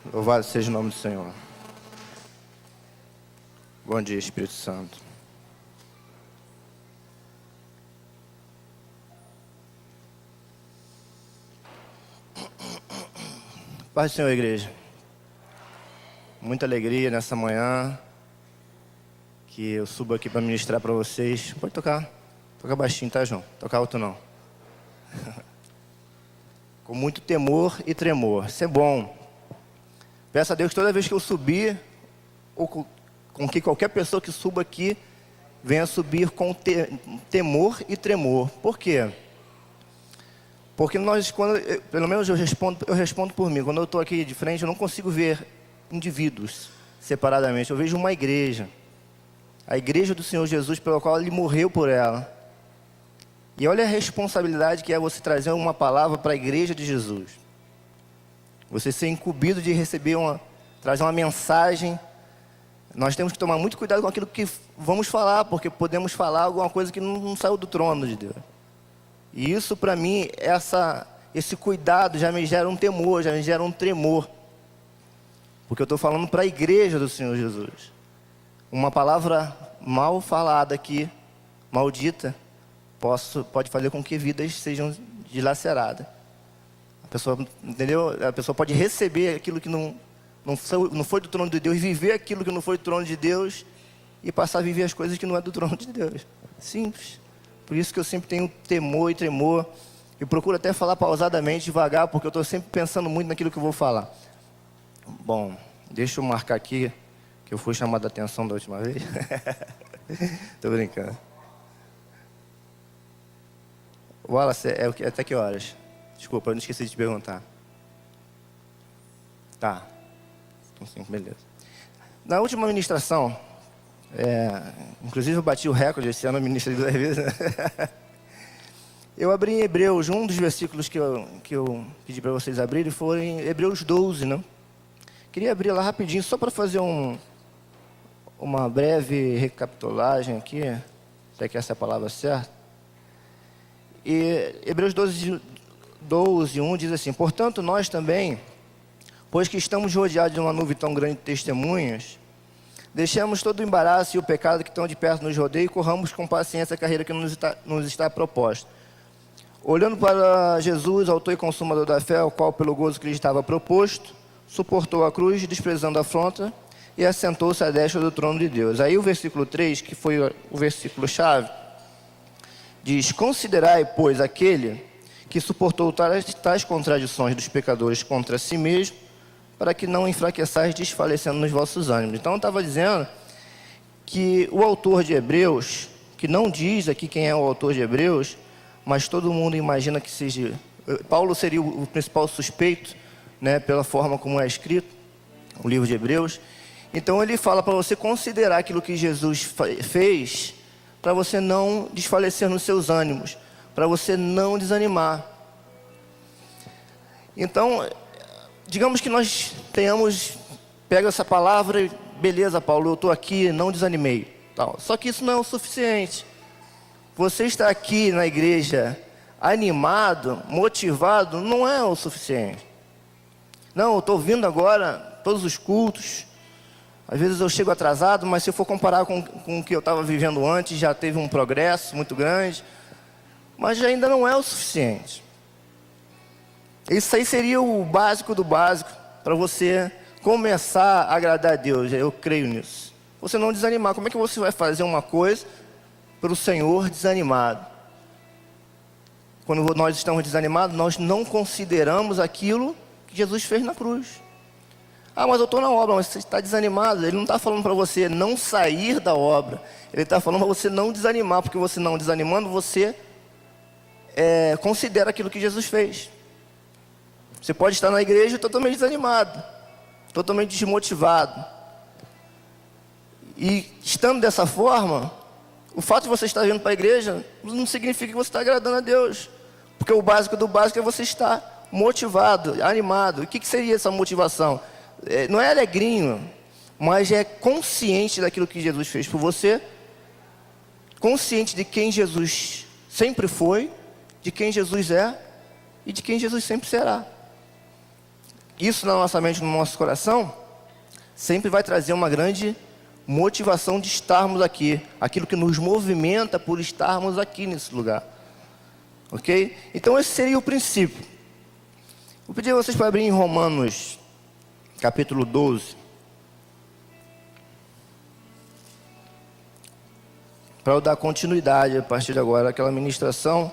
Louvado seja o nome do Senhor. Bom dia, Espírito Santo. Paz do Senhor, igreja. Muita alegria nessa manhã que eu subo aqui para ministrar para vocês. Pode tocar. Toca baixinho, tá, João? Tocar alto não. Com muito temor e tremor. Isso é bom. Peço a Deus que toda vez que eu subir, ou com que qualquer pessoa que suba aqui, venha subir com temor e tremor. Por quê? Porque nós, pelo menos eu respondo por mim. Quando eu estou aqui de frente, eu não consigo ver indivíduos separadamente. Eu vejo uma igreja. A igreja do Senhor Jesus, pela qual Ele morreu por ela. E olha a responsabilidade que é você trazer uma palavra para a igreja de Jesus. Você ser incumbido de trazer uma mensagem. Nós temos que tomar muito cuidado com aquilo que vamos falar, porque podemos falar alguma coisa que não saiu do trono de Deus. E isso para mim, esse cuidado já me gera um temor, já me gera um tremor. Porque eu estou falando para a igreja do Senhor Jesus. Uma palavra mal falada aqui, maldita, pode fazer com que vidas sejam dilaceradas. A pessoa, entendeu? A pessoa pode receber aquilo que não foi do trono de Deus, viver aquilo que não foi do trono de Deus e passar a viver as coisas que não é do trono de Deus. Simples. Por isso que eu sempre tenho temor e tremor. E procuro até falar pausadamente, devagar, porque eu estou sempre pensando muito naquilo que eu vou falar. Bom, deixa eu marcar aqui, que eu fui chamado a atenção da última vez. Estou brincando. Wallace, até que horas? Desculpa, eu não esqueci de te perguntar. Tá. Então, sim, beleza. Na última ministração, inclusive eu bati o recorde esse ano, eu ministrei 2 vezes. Eu abri em Hebreus, um dos versículos que eu pedi para vocês abrirem foi em Hebreus 12, né? Queria abrir lá rapidinho, só para fazer uma breve recapitulagem aqui, se é que essa é a palavra certa. E Hebreus 12, 1 diz assim: portanto, nós também, pois que estamos rodeados de uma nuvem tão grande de testemunhas, deixamos todo o embaraço e o pecado que tão de perto nos rodeia e corramos com paciência a carreira que nos está proposta. Olhando para Jesus, autor e consumador da fé, o qual, pelo gozo que lhe estava proposto, suportou a cruz, desprezando a afronta, e assentou-se à destra do trono de Deus. Aí o versículo 3, que foi o versículo-chave, diz: considerai, pois, aquele que suportou tais contradições dos pecadores contra si mesmo, para que não enfraqueçais desfalecendo nos vossos ânimos. Então eu estava dizendo que o autor de Hebreus, que não diz aqui quem é o autor de Hebreus, mas todo mundo imagina que seja Paulo, seria o principal suspeito, né, pela forma como é escrito o livro de Hebreus. Então ele fala para você considerar aquilo que Jesus fez, para você não desfalecer nos seus ânimos, para você não desanimar. Então, digamos que nós pega essa palavra e, beleza, Paulo, eu estou aqui, não desanimei. Tal. Só que isso não é o suficiente. Você está aqui na igreja animado, motivado, não é o suficiente. Não, eu estou vindo agora, todos os cultos. Às vezes eu chego atrasado, mas se eu for comparar com o que eu estava vivendo antes, já teve um progresso muito grande. Mas ainda não é o suficiente. Isso aí seria o básico do básico para você começar a agradar a Deus. Eu creio nisso. Você não desanimar. Como é que você vai fazer uma coisa para o Senhor desanimado? Quando nós estamos desanimados, nós não consideramos aquilo que Jesus fez na cruz. Ah, mas eu estou na obra, mas você está desanimado. Ele não está falando para você não sair da obra. Ele está falando para você não desanimar, porque você não desanimando, você considera aquilo que Jesus fez. Você pode estar na igreja totalmente desanimado, totalmente desmotivado. E estando dessa forma, o fato de você estar vindo para a igreja não significa que você está agradando a Deus. Porque o básico do básico é você estar motivado, animado. O que seria essa motivação? Não é alegrinho, mas é consciente daquilo que Jesus fez por você, consciente de quem Jesus sempre foi, de quem Jesus é e de quem Jesus sempre será. isso na nossa mente, no nosso coração, sempre vai trazer uma grande motivação de estarmos aqui, aquilo que nos movimenta por estarmos aqui nesse lugar, ok? Então esse seria o princípio. Vou pedir a vocês para abrir em Romanos, capítulo 12, para eu dar continuidade a partir de agora àquela ministração.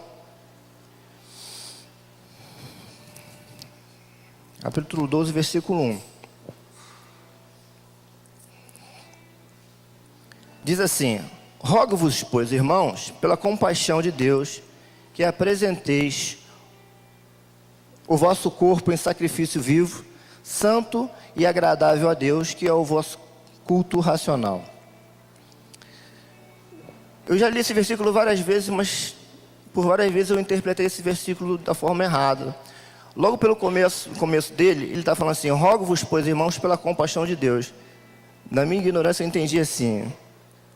Capítulo 12, versículo 1. Diz assim: rogo-vos, pois, irmãos, pela compaixão de Deus, que apresenteis o vosso corpo em sacrifício vivo, santo e agradável a Deus, que é o vosso culto racional. Eu já li esse versículo várias vezes, mas por várias vezes eu interpretei esse versículo da forma errada. Logo pelo começo dele, ele está falando assim: rogo-vos, pois, irmãos, pela compaixão de Deus. Na minha ignorância eu entendi assim: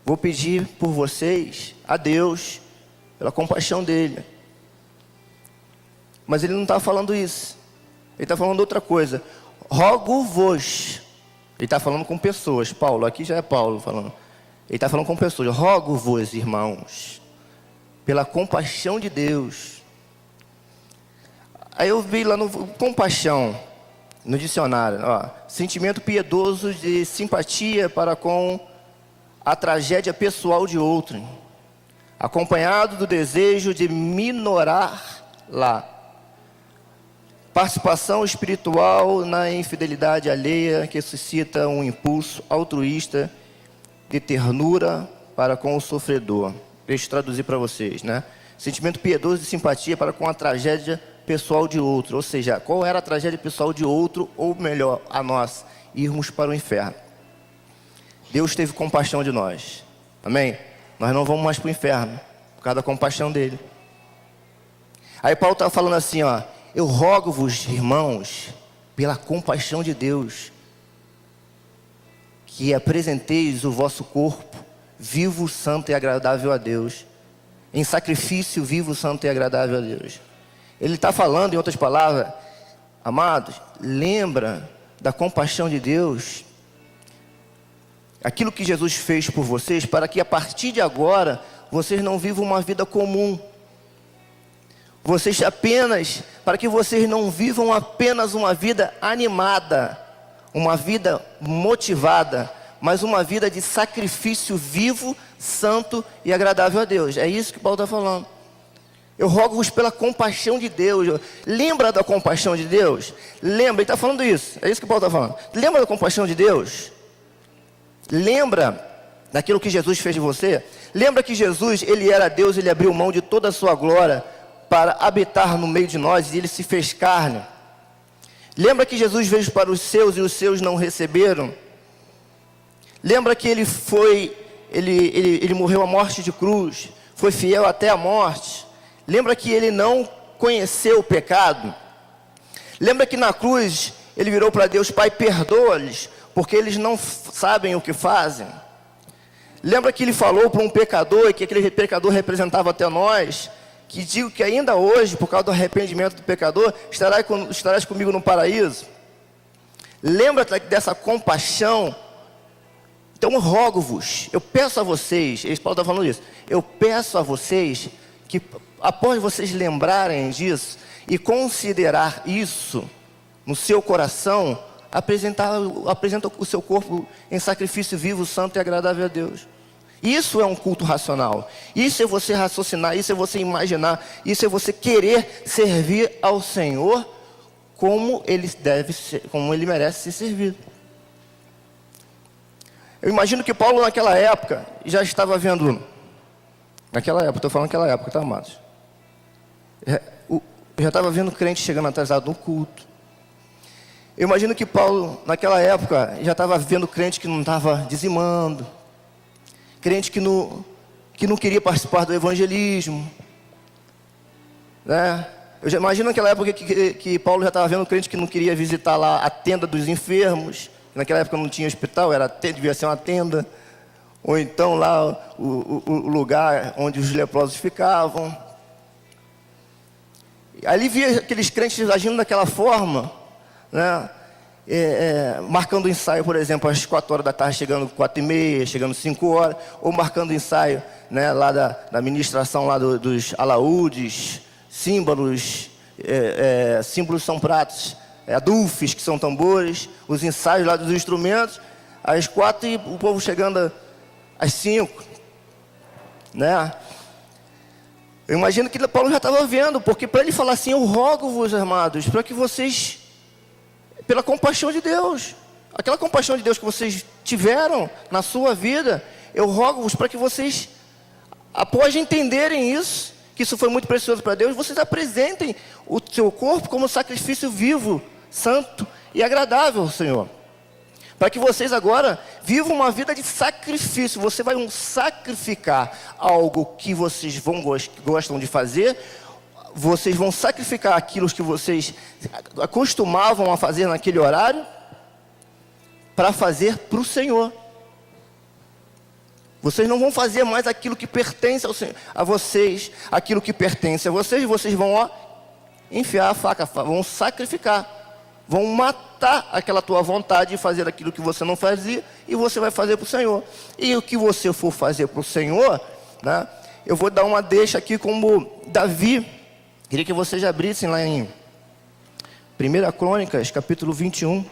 vou pedir por vocês a Deus, pela compaixão dele. Mas ele não está falando isso. Ele está falando outra coisa. Rogo-vos. Ele está falando com pessoas. Paulo, aqui já é Paulo falando. Ele está falando com pessoas. Rogo-vos, irmãos, pela compaixão de Deus. Aí eu vi lá no compaixão, no dicionário, ó, sentimento piedoso de simpatia para com a tragédia pessoal de outro, acompanhado do desejo de minorar-la. Participação espiritual na infidelidade alheia, que suscita um impulso altruísta de ternura para com o sofredor. Deixa eu traduzir para vocês, né? Sentimento piedoso de simpatia para com a tragédia pessoal de outro. Ou seja, qual era a tragédia pessoal de outro, ou melhor, a nós, irmos para o inferno. Deus teve compaixão de nós. Amém? Nós não vamos mais para o inferno, por causa da compaixão dele. Aí Paulo está falando assim, ó: eu rogo-vos, irmãos, pela compaixão de Deus, que apresenteis o vosso corpo vivo, santo e agradável a Deus, em sacrifício vivo, santo e agradável a Deus. Ele está falando, em outras palavras, amados, lembra da compaixão de Deus, aquilo que Jesus fez por vocês, para que a partir de agora, vocês não vivam uma vida comum. Para que vocês não vivam apenas uma vida animada, uma vida motivada, mas uma vida de sacrifício vivo, santo e agradável a Deus. É isso que Paulo está falando. Eu rogo-vos pela compaixão de Deus. Lembra da compaixão de Deus? Lembra, ele está falando isso. É isso que Paulo está falando. Lembra da compaixão de Deus? Lembra daquilo que Jesus fez de você? Lembra que Jesus, ele era Deus, ele abriu mão de toda a sua glória para habitar no meio de nós, e ele se fez carne. Lembra que Jesus veio para os seus e os seus não receberam? Lembra que ele morreu a morte de cruz, foi fiel até a morte? Lembra que ele não conheceu o pecado? Lembra que na cruz ele virou para Deus: Pai, perdoa-lhes, porque eles não sabem o que fazem? Lembra que ele falou para um pecador, e que aquele pecador representava até nós, que digo que ainda hoje, por causa do arrependimento do pecador, estarás comigo no paraíso? Lembra dessa compaixão? Então eu rogo-vos, eu peço a vocês, Paulo está falando isso, eu peço a vocês que, após vocês lembrarem disso e considerar isso no seu coração, apresenta o seu corpo em sacrifício vivo, santo e agradável a Deus. Isso é um culto racional. Isso é você raciocinar, isso é você imaginar, isso é você querer servir ao Senhor como ele merece ser servido. Eu imagino que Paulo naquela época já estava vendo, estou falando naquela época, tá, amados? Eu já estava vendo crente chegando atrasado no culto. Eu imagino que Paulo naquela época já estava vendo crente que não estava dizimando, crente que não queria participar do evangelismo, né? Eu já imagino naquela época que Paulo já estava vendo crente que não queria visitar lá a tenda dos enfermos. Naquela época não tinha hospital, devia ser uma tenda, ou então lá o lugar onde os leprosos ficavam. Ali via aqueles crentes agindo daquela forma, né? marcando o ensaio, por exemplo, às 4 horas da tarde, chegando 4h30, chegando 5 horas, ou marcando o ensaio, né, lá da ministração lá dos alaúdes, símbolos, símbolos são pratos, adufes, que são tambores, os ensaios lá dos instrumentos, às 4 e o povo chegando às 5, né? Eu imagino que Paulo já estava vendo, porque para ele falar assim, eu rogo-vos, amados, para que vocês, pela compaixão de Deus, aquela compaixão de Deus que vocês tiveram na sua vida, eu rogo-vos para que vocês, após entenderem isso, que isso foi muito precioso para Deus, vocês apresentem o seu corpo como sacrifício vivo, santo e agradável ao Senhor. Para que vocês agora vivam uma vida de sacrifício. Você vai sacrificar algo que vocês gostam de fazer. Vocês vão sacrificar aquilo que vocês acostumavam a fazer naquele horário para fazer para o Senhor. Vocês não vão fazer mais aquilo que pertence ao Senhor, a vocês, aquilo que pertence a vocês. Vocês vão enfiar a faca, vão sacrificar. Vão matar aquela tua vontade de fazer aquilo que você não fazia e você vai fazer para o Senhor. E o que você for fazer para o Senhor, né, eu vou dar uma deixa aqui como Davi. Queria que vocês abrissem lá em 1 Crônicas, capítulo 21.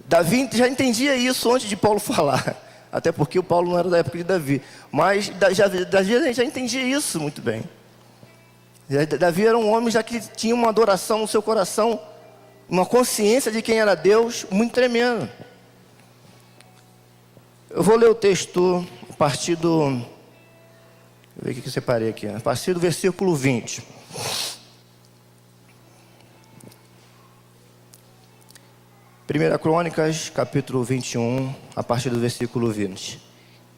Davi já entendia isso antes de Paulo falar. Até porque o Paulo não era da época de Davi. Mas Davi já entendia isso muito bem. Davi era um homem já que tinha uma adoração no seu coração, uma consciência de quem era Deus muito tremenda. Eu vou ler o texto a partir do... Deixa eu ver o que eu separei aqui. A partir do versículo 20. Primeira Crônicas, capítulo 21, a partir do versículo 20.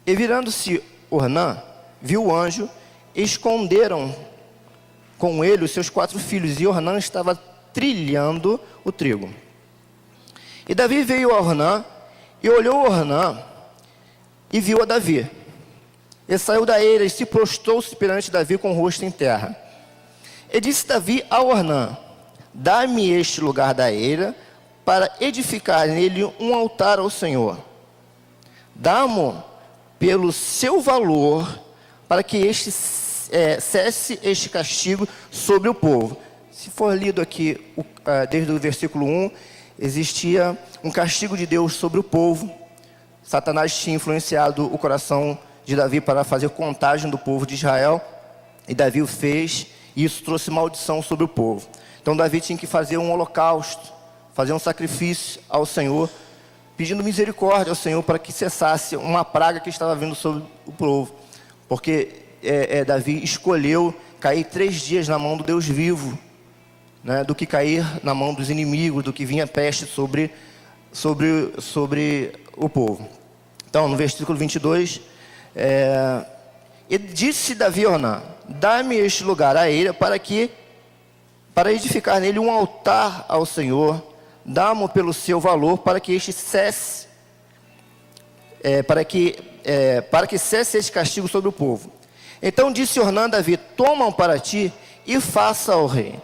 E virando-se Ornã, viu o anjo, esconderam com ele os seus 4 filhos, e Ornã estava trilhando o trigo. E Davi veio a Ornã, e olhou Ornã, e viu a Davi. E saiu da eira, e se prostrou-se perante Davi com o rosto em terra. E disse Davi a Ornã: dá-me este lugar da eira, para edificar nele um altar ao Senhor. Dá-mo pelo seu valor, para que cesse este castigo sobre o povo. Se for lido aqui, desde o versículo 1, existia um castigo de Deus sobre o povo. Satanás tinha influenciado o coração de Davi para fazer contagem do povo de Israel, e Davi o fez, e isso trouxe maldição sobre o povo. Então Davi tinha que fazer um holocausto, fazer um sacrifício ao Senhor, pedindo misericórdia ao Senhor para que cessasse uma praga que estava vindo sobre o povo. Porque Davi escolheu cair 3 dias na mão do Deus vivo, né, do que cair na mão dos inimigos, do que vinha peste sobre o povo. Então, no versículo 22, e disse Davi a Ornã: dá-me este lugar à eira, para edificar nele um altar ao Senhor. Dá-mo pelo seu valor, para que este cesse, para que cesse este castigo sobre o povo. Então disse Ornã a Davi: toma-o para ti e faça ao rei.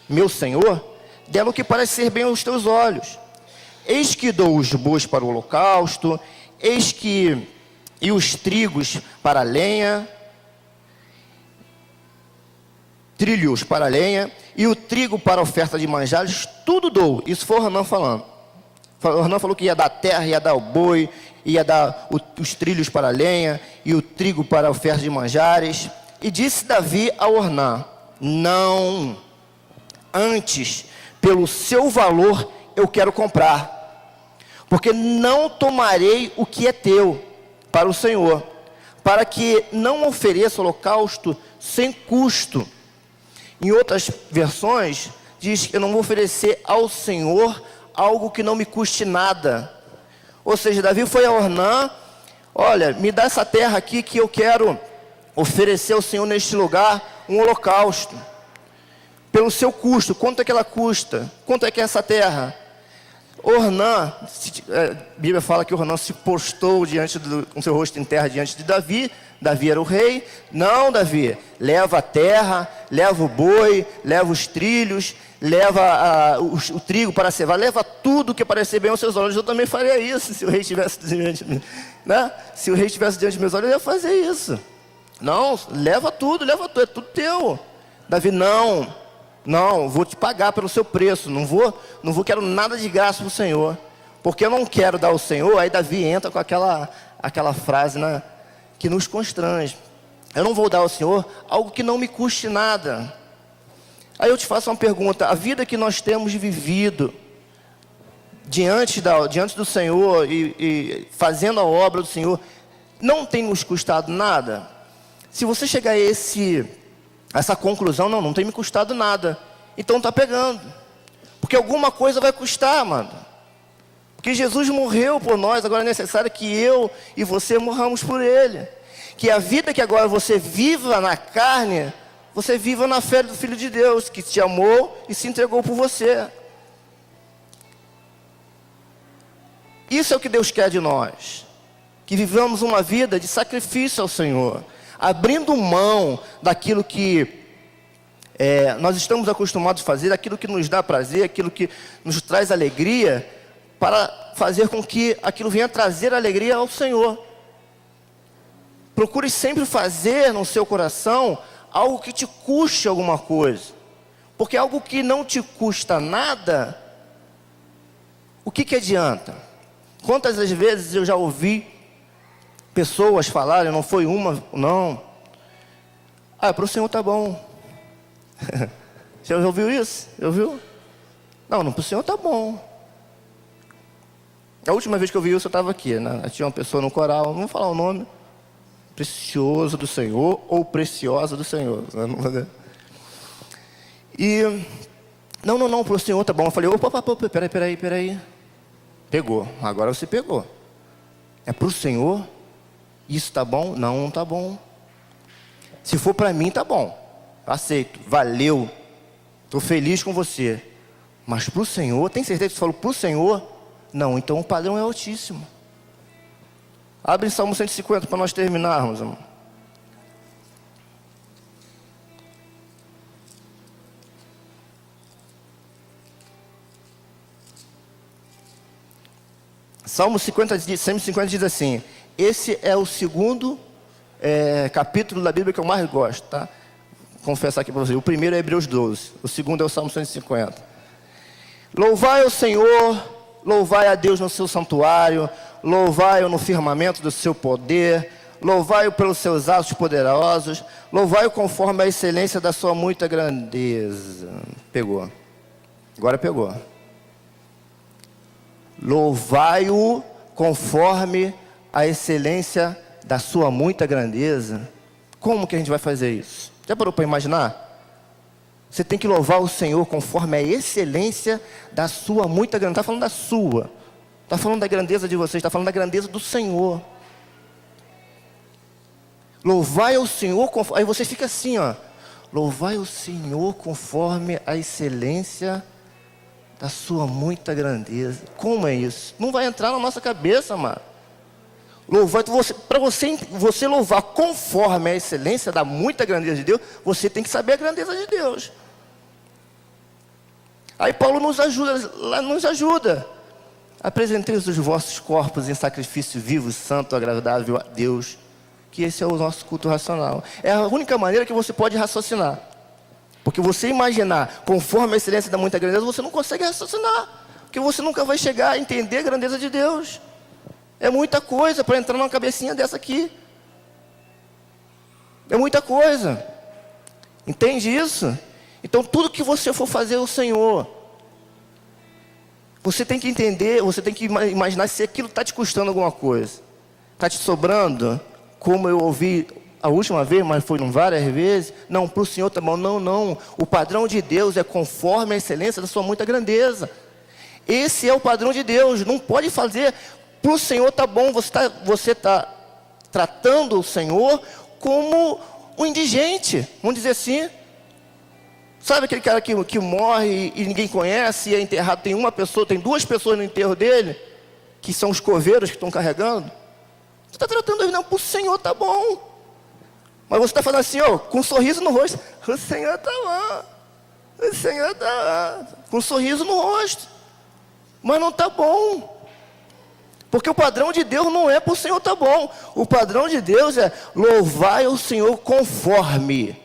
Meu senhor, dela o que parece ser bem aos teus olhos. Eis que dou os bois para o holocausto, e os trigos para a lenha, trilhos para a lenha, e o trigo para a oferta de manjares, tudo dou. Isso foi Ornã falando. Ornã falou que ia dar terra, ia dar o boi, ia dar os trilhos para a lenha, e o trigo para a oferta de manjares. E disse Davi a Ornã: não, antes, pelo seu valor eu quero comprar, porque não tomarei o que é teu para o Senhor, para que não ofereça holocausto sem custo. Em outras versões, diz que eu não vou oferecer ao Senhor algo que não me custe nada. Ou seja, Davi foi a Ornã: olha, me dá essa terra aqui que eu quero oferecer ao Senhor neste lugar um holocausto. Pelo seu custo, quanto é que ela custa? Quanto é que é essa terra? Ornã, a Bíblia fala que Ornã se postou com seu rosto em terra diante de Davi. Davi era o rei. Não, Davi, leva a terra, leva o boi, leva os trilhos, leva o trigo para cevar, leva tudo que parecer bem aos seus olhos. Eu também faria isso se o rei estivesse diante de mim, né? Se o rei estivesse diante dos meus olhos, eu ia fazer isso. Não, leva tudo, é tudo teu. Davi, não, vou te pagar pelo seu preço, não vou quero nada de graça para o Senhor, porque eu não quero dar ao Senhor. Aí Davi entra com aquela frase, né, que nos constrange. Eu não vou dar ao Senhor algo que não me custe nada. Aí eu te faço uma pergunta: a vida que nós temos vivido diante do Senhor e fazendo a obra do Senhor, não tem nos custado nada? Se você chegar a essa conclusão, não tem me custado nada, então está pegando, porque alguma coisa vai custar, mano. Porque Jesus morreu por nós, agora é necessário que eu e você morramos por Ele. Que a vida que agora você viva na carne, você viva na fé do Filho de Deus, que te amou e se entregou por você. Isso é o que Deus quer de nós, que vivamos uma vida de sacrifício ao Senhor, abrindo mão daquilo que nós estamos acostumados a fazer, daquilo que nos dá prazer, aquilo que nos traz alegria, para fazer com que aquilo venha trazer alegria ao Senhor. Procure sempre fazer no seu coração algo que te custe alguma coisa, porque algo que não te custa nada, o que adianta? Quantas vezes eu já ouvi pessoas falarem, não foi uma, não, para o Senhor tá bom. Você já ouviu isso? Já ouviu? Não, para o Senhor tá bom. A última vez que eu vi isso, eu estava aqui, né? Tinha uma pessoa no coral, não vou falar o nome, precioso do Senhor ou preciosa do Senhor, né? E não, para o Senhor tá bom. Eu falei, opa, peraí. Pegou, agora você pegou. É para o Senhor? Isso tá bom? Não tá bom. Se for para mim, tá bom, aceito, valeu, estou feliz com você. Mas para o Senhor, tem certeza que você falou para o Senhor? Não, então o padrão é altíssimo. Abre em Salmo 150 para nós terminarmos, irmão. Salmo 150 diz assim: esse é o segundo capítulo da Bíblia que eu mais gosto, tá? Confessar aqui para vocês. O primeiro é Hebreus 12, o segundo é o Salmo 150. Louvai ao Senhor, louvai a Deus no seu santuário, louvai-o no firmamento do seu poder, louvai-o pelos seus atos poderosos, louvai-o conforme a excelência da sua muita grandeza. Pegou, agora pegou. Louvai-o conforme a excelência da sua muita grandeza. Como que a gente vai fazer isso? Já parou para imaginar? Você tem que louvar o Senhor conforme a excelência da sua muita grandeza. Não está falando da sua, está falando da grandeza de vocês, está falando da grandeza do Senhor. Louvai ao Senhor, aí você fica assim, ó. Louvai o Senhor conforme a excelência da sua muita grandeza. Como é isso? Não vai entrar na nossa cabeça, mano. Para você louvar conforme a excelência da muita grandeza de Deus, você tem que saber a grandeza de Deus. Aí Paulo nos ajuda. Apresentei os vossos corpos em sacrifício vivo, santo, agradável a Deus, que esse é o nosso culto racional. É a única maneira que você pode raciocinar. Porque você imaginar conforme a excelência da muita grandeza, você não consegue raciocinar. Porque você nunca vai chegar a entender a grandeza de Deus. É muita coisa para entrar numa cabecinha dessa aqui. É muita coisa. Entende isso? Então tudo que você for fazer ao Senhor, você tem que entender, você tem que imaginar se aquilo está te custando alguma coisa. Está te sobrando, como eu ouvi a última vez, mas foi várias vezes. Não, para o Senhor tá bom. Não. O padrão de Deus é conforme a excelência da sua muita grandeza. Esse é o padrão de Deus. Não pode fazer, para o Senhor tá bom. Você tá tratando o Senhor como um indigente. Vamos dizer assim. Sabe aquele cara que morre e ninguém conhece e é enterrado? Tem duas pessoas no enterro dele, que são os coveiros que estão carregando. Você está tratando ele, não, para o Senhor tá bom. Mas você está falando assim, com um sorriso no rosto, o Senhor tá bom. O Senhor está com um sorriso no rosto, mas não está bom. Porque o padrão de Deus não é para o Senhor estar bom. O padrão de Deus é louvai o Senhor conforme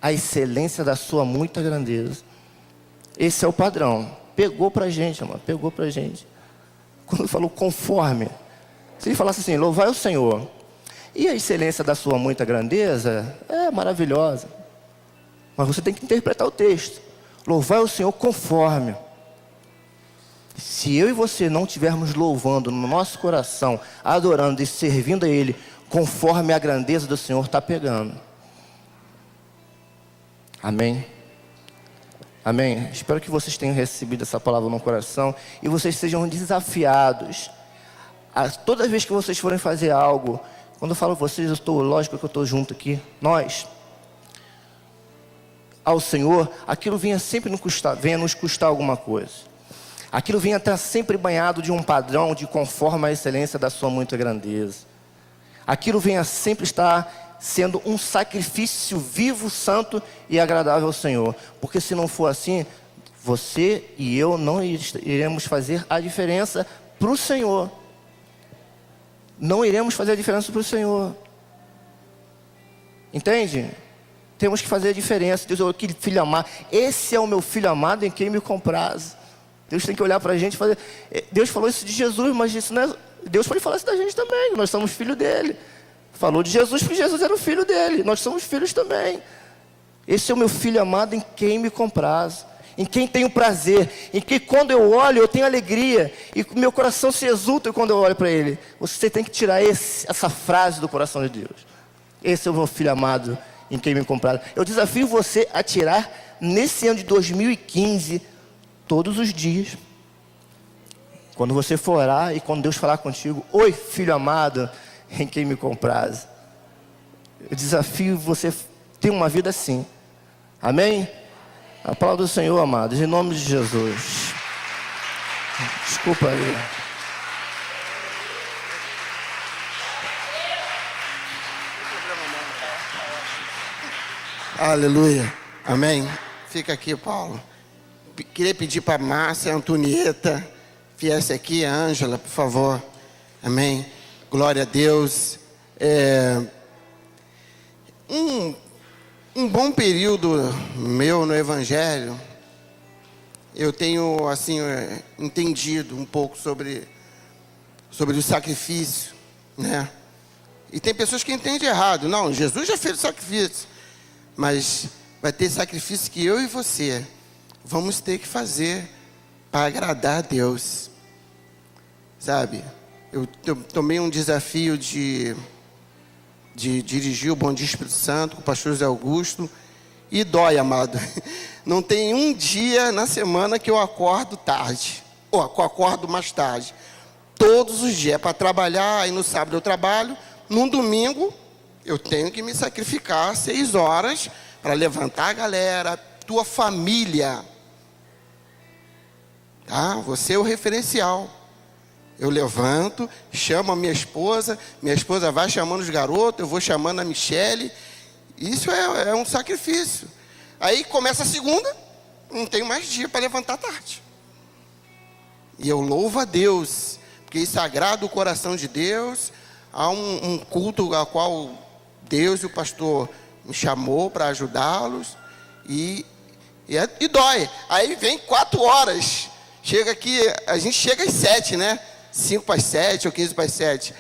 a excelência da sua muita grandeza. Esse é o padrão. Pegou para a gente, amor, pegou para a gente. Quando falou conforme, se ele falasse assim, louvai o Senhor, e a excelência da sua muita grandeza é maravilhosa. Mas você tem que interpretar o texto. Louvai o Senhor conforme. Se eu e você não estivermos louvando no nosso coração, adorando e servindo a Ele, conforme a grandeza do Senhor, está pegando. Amém? Amém? Espero que vocês tenham recebido essa palavra no coração e vocês sejam desafiados. Toda vez que vocês forem fazer algo, quando eu falo vocês, lógico que eu estou junto aqui, nós, ao Senhor, aquilo venha sempre nos custar alguma coisa. Aquilo vinha estar sempre banhado de um padrão de conforme a excelência da sua muita grandeza. Aquilo vinha sempre estar sendo um sacrifício vivo, santo e agradável ao Senhor. Porque se não for assim, você e eu não iremos fazer a diferença para o Senhor. Não iremos fazer a diferença para o Senhor. Entende? Temos que fazer a diferença. Deus, aquele filho amado, esse é o meu filho amado em quem me compraz. Deus tem que olhar para a gente e fazer. Deus falou isso de Jesus, mas isso não é. Deus pode falar isso da gente também. Nós somos filhos dele. Falou de Jesus porque Jesus era o filho dele. Nós somos filhos também. Esse é o meu filho amado em quem me compraz, em quem tenho prazer, em que quando eu olho eu tenho alegria e meu coração se exulta quando eu olho para ele. Você tem que tirar essa frase do coração de Deus. Esse é o meu filho amado em quem me compraz. Eu desafio você a tirar nesse ano de 2015. Todos os dias, quando você for orar e quando Deus falar contigo, oi filho amado, em quem me compraz. Eu desafio você a ter uma vida assim. Amém? A palavra do Senhor, amados, em nome de Jesus. Desculpa aí. Aleluia. Amém. Fica aqui, Paulo. Queria pedir para a Márcia, a Antonieta, viesse aqui, a Ângela, por favor. Amém. Glória a Deus. Um bom período meu no Evangelho, eu tenho, assim, entendido um pouco sobre o sacrifício, né? E tem pessoas que entendem errado. Não, Jesus já fez o sacrifício. Mas vai ter sacrifício que eu e você vamos ter que fazer para agradar a Deus. Sabe? Eu tomei um desafio de dirigir o Bom Dia Espírito Santo com o pastor José Augusto. E dói, amado. Não tem um dia na semana que eu acordo tarde. Ou acordo mais tarde. Todos os dias. É para trabalhar. E no sábado eu trabalho. Num domingo eu tenho que me sacrificar 6 horas para levantar a galera, tua família. Tá? Você é o referencial. Eu levanto, chamo a minha esposa vai chamando os garotos, eu vou chamando a Michele. Isso é um sacrifício. Aí começa a segunda, não tenho mais dia para levantar tarde. E eu louvo a Deus, porque isso agrada o coração de Deus. Há um culto ao qual Deus e o pastor me chamou para ajudá-los. E dói. Aí vem 4 horas. Chega aqui, a gente chega às 7, né? 5 para as 7 ou 15 para as 7.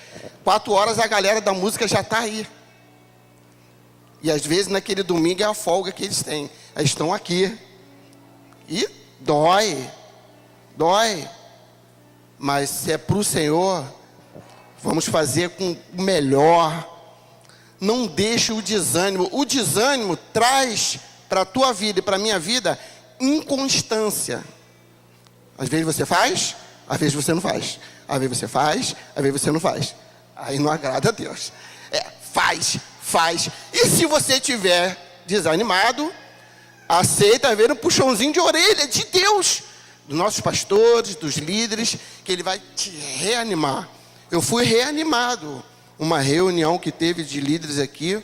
4 horas a galera da música já está aí. E às vezes naquele domingo é a folga que eles têm. Eles estão aqui. E dói. Mas se é para o Senhor, vamos fazer com o melhor. Não deixe o desânimo. O desânimo traz para a tua vida e para a minha vida inconstância. Às vezes você faz, às vezes você não faz. Às vezes você faz, às vezes você não faz. Aí não agrada a Deus. Faz. E se você estiver desanimado, aceita ver um puxãozinho de orelha de Deus, dos nossos pastores, dos líderes, que Ele vai te reanimar. Eu fui reanimado. Uma reunião que teve de líderes aqui,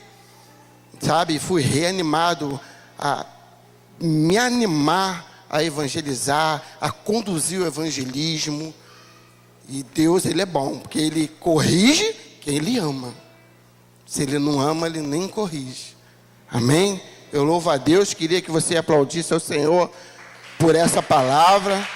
sabe? Fui reanimado. me animar a evangelizar, a conduzir o evangelismo. E Deus, Ele é bom, porque Ele corrige quem Ele ama. Se Ele não ama, Ele nem corrige. Amém? Eu louvo a Deus, queria que você aplaudisse ao Senhor por essa palavra.